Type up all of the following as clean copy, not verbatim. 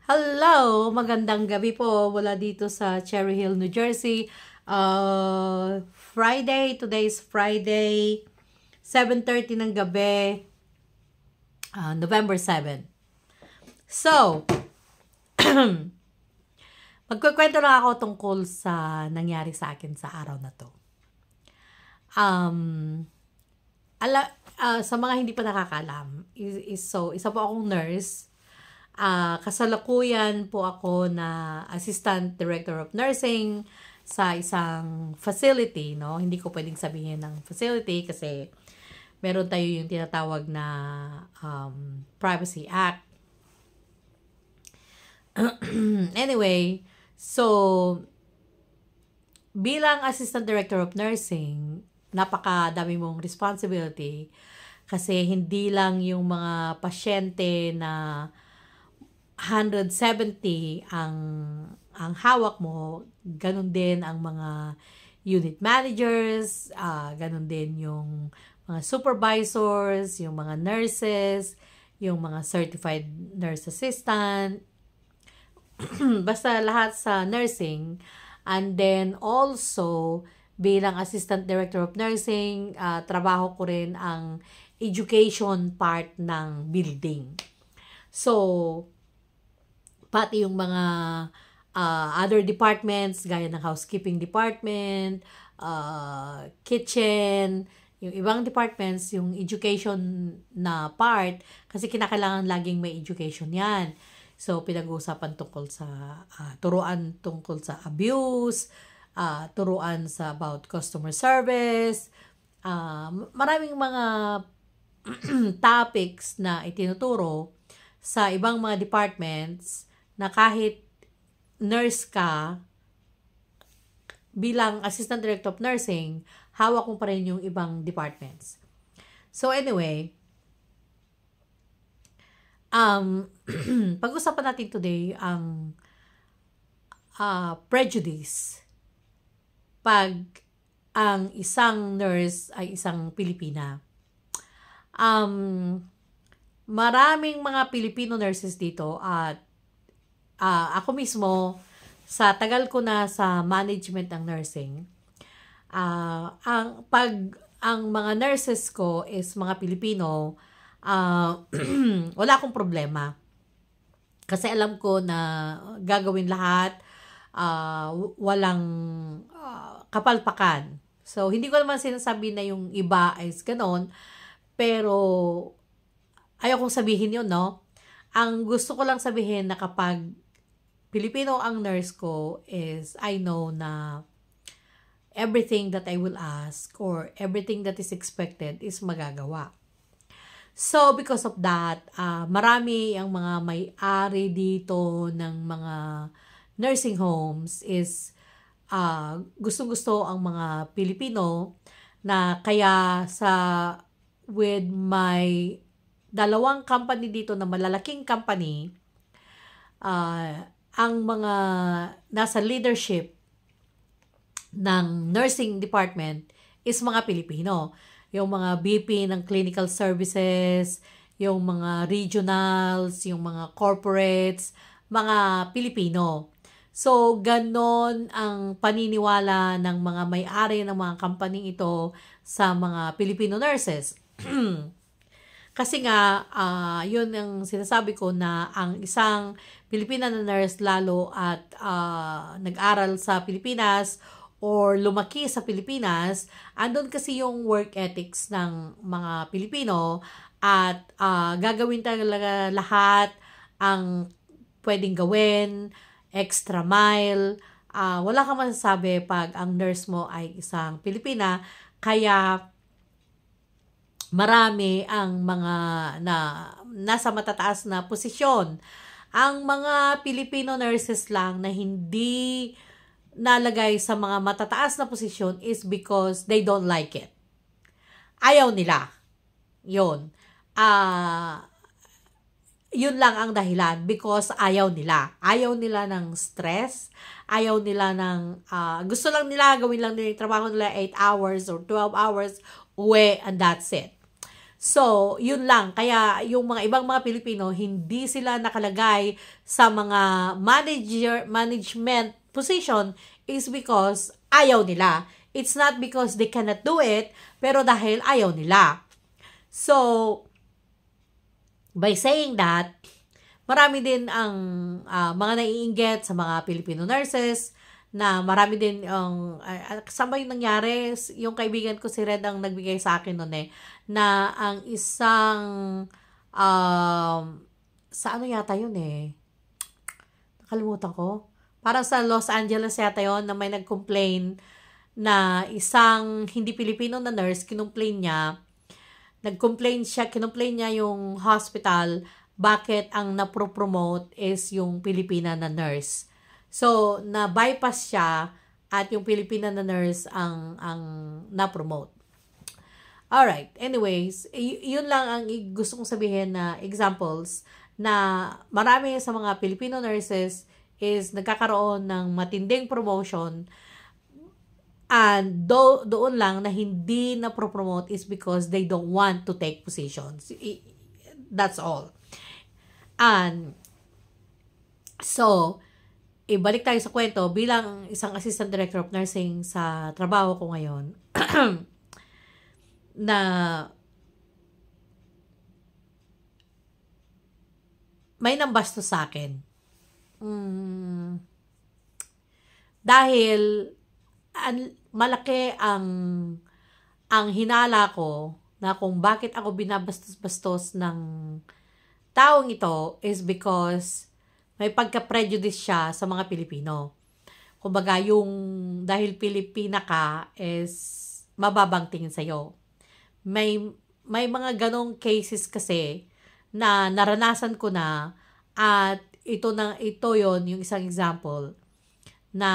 Hello! Magandang gabi po mula dito sa Cherry Hill, New Jersey. Today is Friday, 7:30 ng gabi, November 7. So, magkukwento lang ako tungkol sa nangyari sa akin sa araw na to. Sa mga hindi pa nakakalam, isa po akong nurse. Kasalukuyan po ako na Assistant Director of Nursing sa isang facility, no? Hindi ko pwedeng sabihin ng facility kasi meron tayo yung tinatawag na Privacy Act. Anyway, so bilang Assistant Director of Nursing, napakadami mong responsibility kasi hindi lang yung mga pasyente na 170 ang hawak mo, ganun din ang mga unit managers, ganun din yung mga supervisors, yung mga nurses, yung mga certified nurse assistant, basta lahat sa nursing. And then also bilang Assistant Director of Nursing, trabaho ko rin ang education part ng building. So, pati yung mga other departments, gaya ng housekeeping department, kitchen, yung ibang departments, yung education na part, kasi kinakailangan laging may education yan. So, pinag-uusapan tungkol sa turuan tungkol sa abuse, turuan sa about customer service, maraming mga topics na itinuturo sa ibang mga departments na kahit nurse ka, bilang Assistant Director of Nursing, hawak mo pa rin yung ibang departments. So anyway, pag-usapan natin today ang prejudice pag ang isang nurse ay isang Pilipina. Maraming mga Filipino nurses dito at ako mismo, sa tagal ko na sa management ng nursing, ang mga nurses ko is mga Pilipino, wala akong problema. Kasi alam ko na gagawin lahat, walang kapalpakan. So, hindi ko naman sinasabi na yung iba is ganon, pero ayokong sabihin yun, no? Ang gusto ko lang sabihin na kapag Pilipino ang nurse ko is I know na everything that I will ask or everything that is expected is magagawa. So, because of that, marami ang mga may-ari dito ng mga nursing homes is gusto-gusto ang mga Pilipino na kaya with my dalawang company dito na malalaking company, ang mga nasa leadership ng nursing department is mga Pilipino. Yung mga VP ng clinical services, yung mga regionals, yung mga corporates, mga Pilipino. So, ganon ang paniniwala ng mga may-ari ng mga company ito sa mga Filipino nurses. Kasi nga, yun ang sinasabi ko na ang isang Pilipina na nurse lalo at nag-aral sa Pilipinas or lumaki sa Pilipinas, andun kasi yung work ethics ng mga Pilipino at gagawin talaga lahat ang pwedeng gawin, extra mile. Wala kang masasabi pag ang nurse mo ay isang Pilipina, kaya marami ang mga nasa matataas na posisyon. Ang mga Filipino nurses lang na hindi nalagay sa mga matataas na posisyon is because they don't like it. Ayaw nila. Yun. Yun lang ang dahilan because ayaw nila. Ayaw nila ng stress. Ayaw nila ng gusto lang nila, gawin lang nila yung trabaho nila 8 hours or 12 hours, uwi, and that's it. So, yun lang. Kaya yung mga ibang mga Pilipino, hindi sila nakalagay sa mga management position is because ayaw nila. It's not because they cannot do it, pero dahil ayaw nila. So, by saying that, marami din ang mga naiinggit sa mga Filipino nurses, na marami din ang kasama yung nangyari, yung kaibigan ko si Red ang nagbigay sa akin noon na ang isang sa ano yata yun nakalimutan ko, parang sa Los Angeles yata yun, na may nag-complain na isang hindi Pilipino na nurse, kinomplain niya yung hospital, bakit ang napropromote is yung Pilipina na nurse. So, na-bypass siya at yung Pilipina na nurse ang na-promote. Alright, anyways, yun lang ang gusto kong sabihin na examples na marami sa mga Filipino nurses is nagkakaroon ng matinding promotion, and doon lang na hindi na-promote is because they don't want to take positions. That's all. And so, ibalik tayo sa kwento, bilang isang assistant director of nursing sa trabaho ko ngayon, na may nambastos sa akin. Dahil malaki ang hinala ko na kung bakit ako binabastos-bastos ng taong ito is because may pagka-prejudice siya sa mga Pilipino. Kumbaga, yung dahil Pilipina ka is mababang tingin sa'yo. May mga ganong cases kasi na naranasan ko na, at ito yon yung isang example na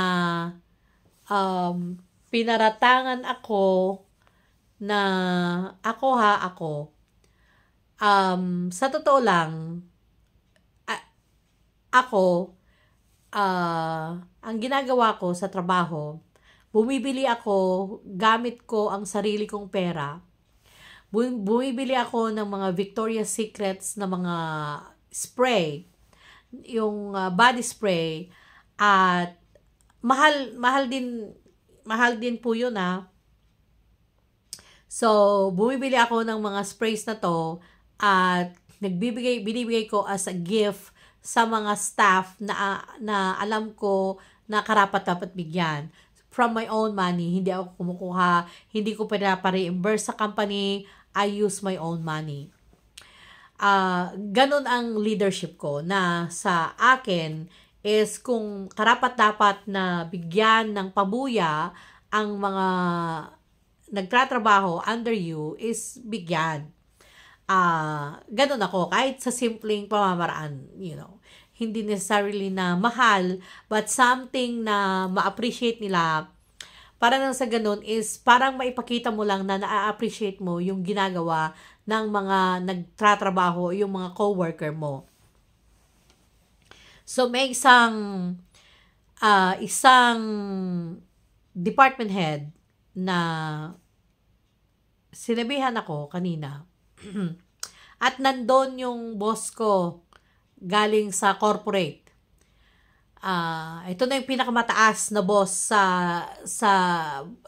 pinaratangan ako na ako sa totoo lang, ako, ang ginagawa ko sa trabaho, bumibili ako, gamit ko ang sarili kong pera. Bumibili ako ng mga Victoria's Secrets na mga spray, yung body spray, at mahal din po yun So, bumibili ako ng mga sprays na to, at binibigay ko as a gift sa mga staff na alam ko na karapat-dapat bigyan. From my own money, hindi ako kumukuha, hindi ko pinapa-reimburse sa company, I use my own money. Ganun ang leadership ko, na sa akin is kung karapat-dapat na bigyan ng pabuya ang mga nagtatrabaho under you, is bigyan. Ganun ako, kahit sa simpleng pamamaraan, hindi necessarily na mahal, but something na ma-appreciate nila. Para nang sa ganun is parang maipakita mo lang na na-appreciate mo yung ginagawa ng mga nagtatrabaho, yung mga co-worker mo. So, may isang department head na sinabihan ako kanina. At nandun yung boss ko galing sa corporate. Ito na yung pinakamataas na boss sa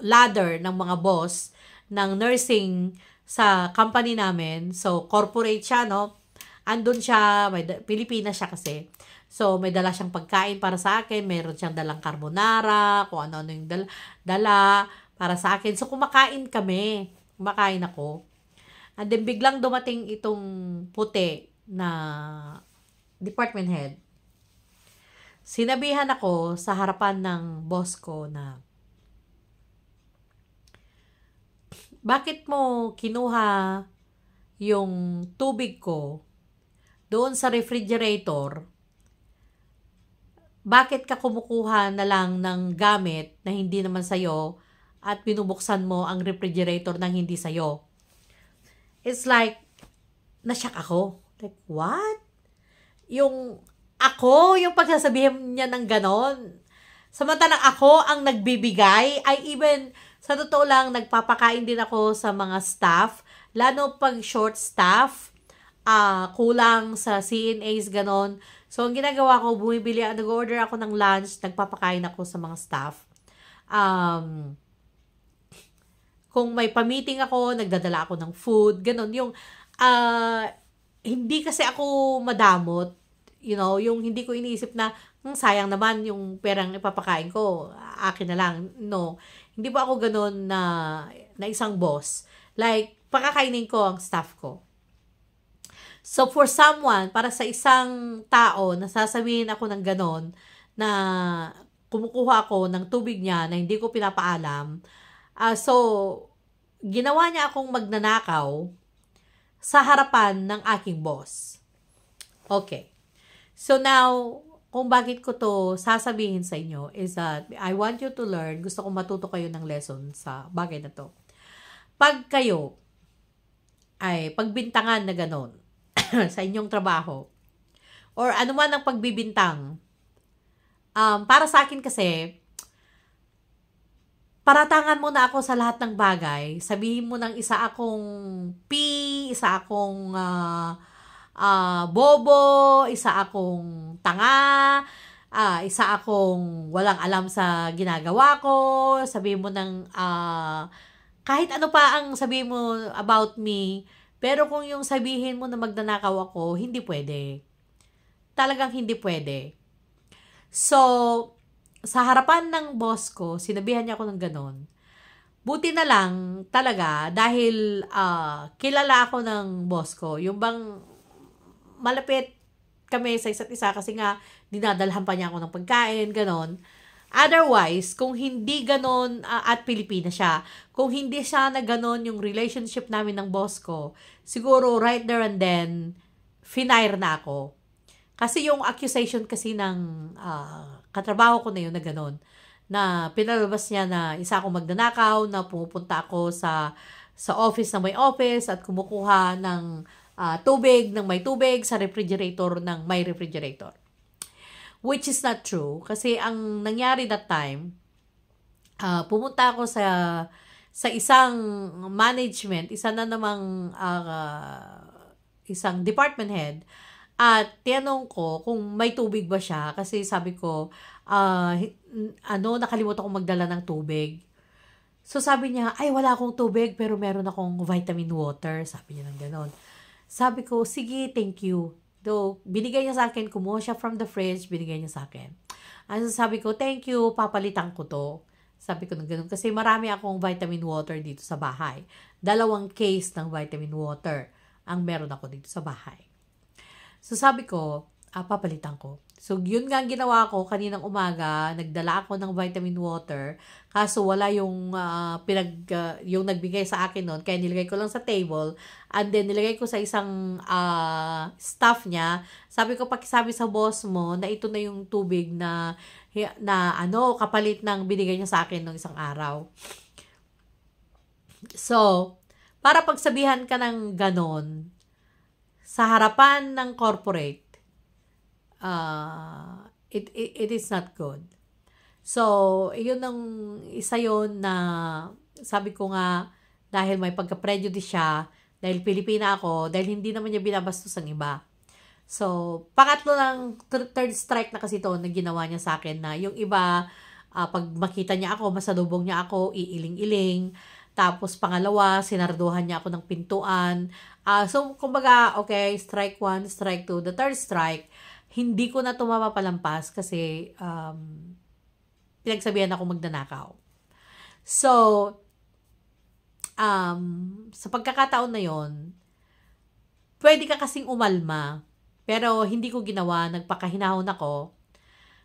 ladder ng mga boss ng nursing sa company namin. So, corporate siya, no? Andun siya, Pilipina siya kasi. So, may dala siyang pagkain para sa akin. Meron siyang dalang carbonara, kung ano-ano yung dala para sa akin. So, kumakain ako. And then, biglang dumating itong puti na department head. Sinabihan ako sa harapan ng boss ko na, bakit mo kinuha yung tubig ko doon sa refrigerator? Bakit ka kumukuha na lang ng gamit na hindi naman sa'yo at binubuksan mo ang refrigerator ng hindi sa'yo? It's like, nasyak ako. Like, what? Yung pagsasabihin niya ng ganon. Samantalang ako ang nagbibigay. Sa totoo lang, nagpapakain din ako sa mga staff Lalo pag short staff, kulang sa CNAs, ganon. So, ang ginagawa ko, nag-order ako ng lunch, nagpapakain ako sa mga staff. Kung may pa-meeting ako, nagdadala ako ng food, ganon. Yung, hindi kasi ako madamot, yung hindi ko iniisip na, sayang naman yung perang ipapakain ko, akin na lang. No, hindi po ako ganon na isang boss. Like, pakakainin ko ang staff ko. So, for someone, para sa isang tao, nasasabihin ako ng ganon, na kumukuha ako ng tubig niya na hindi ko pinapaalam, so, ginawa niya akong magnanakaw sa harapan ng aking boss. Okay. So now, kung bakit ko to sasabihin sa inyo is that I want you to learn, gusto kong matuto kayo ng lesson sa bagay na to. Pag kayo ay pagbintangan na ganon sa inyong trabaho or anuman ang pagbibintang, para sa akin kasi, paratangan mo na ako sa lahat ng bagay. Sabihin mo ng isa akong isa akong bobo, isa akong tanga, isa akong walang alam sa ginagawa ko. Sabihin mo ng kahit ano pa ang sabihin mo about me, pero kung yung sabihin mo na magnanakaw ako, hindi pwede. Talagang hindi pwede. So, sa harapan ng boss ko, sinabihan niya ako ng ganon. Buti na lang talaga dahil kilala ako ng boss ko. Yung bang malapit kami sa isa't isa kasi nga dinadalhan pa niya ako ng pagkain, ganon. Otherwise, kung hindi ganon at Pilipina siya, kung hindi siya na ganon yung relationship namin ng boss ko, siguro right there and then, finire na ako. Kasi yung accusation kasi ng katrabaho ko na yun na gano'n, na pinalabas niya na isa akong magnanakaw, na pumupunta ako sa office na may office at kumukuha ng tubig ng may tubig sa refrigerator ng may refrigerator. Which is not true. Kasi ang nangyari that time, pumunta ako sa isang management, isa na namang isang department head, at tinanong ko kung may tubig ba siya kasi sabi ko, nakalimutan kong magdala ng tubig. So sabi niya, ay wala akong tubig pero meron akong vitamin water. Sabi niya ng ganon. Sabi ko, sige, thank you. Though, binigay niya sa akin, kumuha siya from the fridge, binigay niya sa akin. Sabi ko, thank you, papalitan ko to. Sabi ko ng ganon. Kasi marami akong vitamin water dito sa bahay. 2 case ng vitamin water ang meron ako dito sa bahay. So, sabi ko, papalitan ko. So, yun nga ginawa ko kaninang umaga. Nagdala ako ng vitamin water. Kaso, wala yung yung nagbigay sa akin nun. Kaya nilagay ko lang sa table. And then, nilagay ko sa isang staff niya. Sabi ko, pakisabi sa boss mo na ito na yung tubig na kapalit ng binigay niya sa akin nung isang araw. So, para pagsabihan ka ng ganon, sa harapan ng corporate, it is not good. So, yun ang isa yun na sabi ko nga, dahil may pagka-prejudice siya, dahil Pilipina ako, dahil hindi naman niya binabastos ang iba. So, pangatlo ng third strike na kasi ito na ginawa niya sa akin na yung iba, pag makita niya ako, masalubong niya ako, iiling-iling. Tapos, pangalawa, sinarduhan niya ako ng pintuan. So, kumbaga, okay, strike 1, strike 2. The third strike, hindi ko na ito mapapalampas kasi pinagsabihan ako magnanakaw. So, sa pagkakataon na yon, pwede ka kasing umalma. Pero, hindi ko ginawa. Nagpakahinahon ako.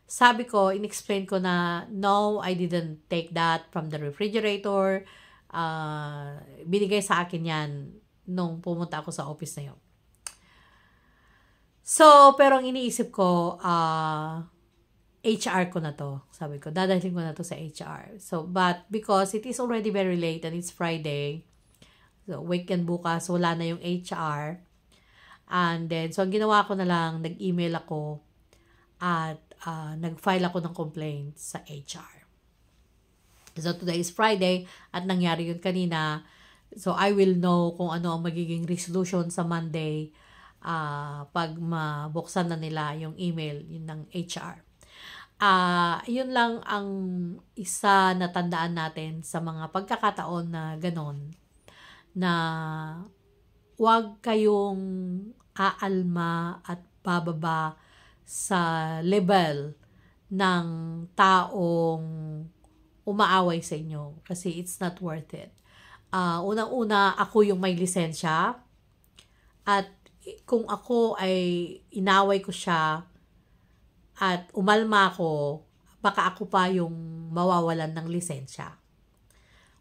Sabi ko, in-explain ko na, no, I didn't take that from the refrigerator. Binigay sa akin yan nung pumunta ako sa office na yun. So, pero ang iniisip ko, HR ko na to. Sabi ko, dadalhin ko na to sa HR. So, but because it is already very late and it's Friday, so weekend bukas, wala na yung HR. And then, so ang ginawa ko na lang, nag-email ako at nag-file ako ng complaint sa HR. So, today is Friday at nangyari yun kanina. So, I will know kung ano ang magiging resolution sa Monday pag mabuksan na nila yung email yun ng HR. Yun lang ang isa na tandaan natin sa mga pagkakataon na ganon, na huwag kayong aalma at bababa sa level ng taong umaaway sa inyo kasi it's not worth it. Unang-una, ako yung may lisensya at kung ako ay inaway ko siya at umalma ako, baka ako pa yung mawawalan ng lisensya.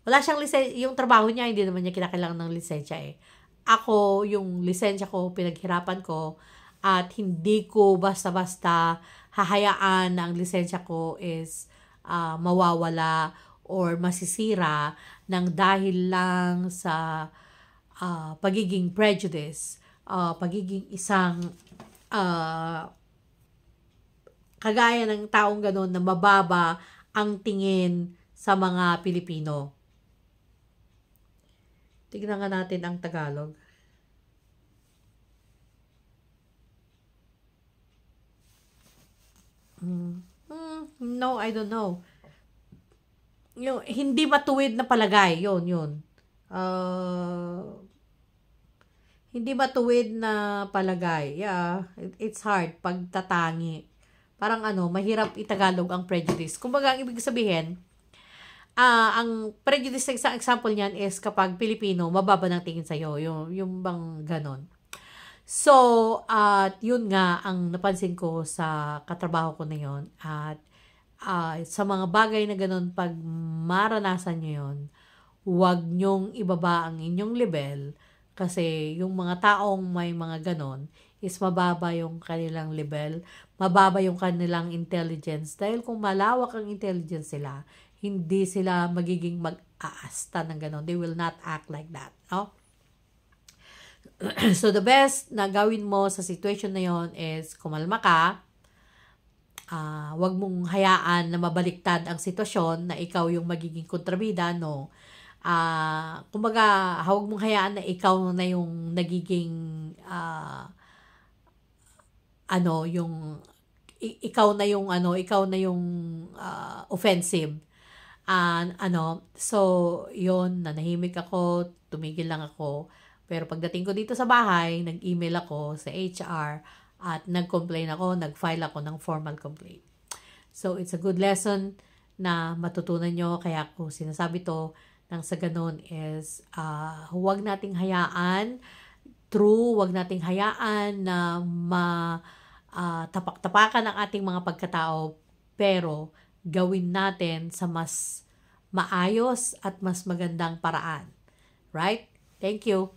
Wala siyang lisensya, yung trabaho niya, hindi naman niya kinakailangan ng lisensya eh. Ako, yung lisensya ko, pinaghirapan ko, at hindi ko basta-basta hahayaan na ang lisensya ko is mawawala or masisira ng dahil lang sa pagiging prejudice, pagiging isang kagaya ng taong ganon na mababa ang tingin sa mga Pilipino. Tignan nga natin ang Tagalog. No, I don't know. Yung hindi matuwid na palagay, yun. Hindi matuwid na palagay. Yeah, it's hard pagtatangi. Parang mahirap itagalog ang prejudice. Kumbaga, ang ibig sabihin, ang prejudice, isang example niyan is kapag Pilipino, mababa ng tingin sa'yo. Yung bang ganon. So, at yun nga ang napansin ko sa katrabaho ko na yun. At sa mga bagay na ganon, pag maranasan nyo yun, huwag nyong ibaba ang inyong level kasi yung mga taong may mga ganon is mababa yung kanilang level, mababa yung kanilang intelligence. Dahil kung malawak ang intelligence nila, hindi sila magiging mag-aasta ng ganon. They will not act like that. No? So, the best na gawin mo sa situation na yon is kumalma ka. Wag mong hayaan na mabaliktad ang sitwasyon na ikaw yung magiging kontrabida, no? Kumbaga, huwag mong hayaan na ikaw na yung nagiging ikaw na yung offensive. So, yun, nanahimik ako, tumigil lang ako. Pero pagdating ko dito sa bahay, nag-email ako sa HR at nag-complain ako, nag-file ako ng formal complaint. So, it's a good lesson na matutunan nyo. Kaya ako sinasabi to nang sa ganun is huwag nating hayaan, huwag nating hayaan na tapak-tapakan ang ating mga pagkatao, pero gawin natin sa mas maayos at mas magandang paraan. Right? Thank you.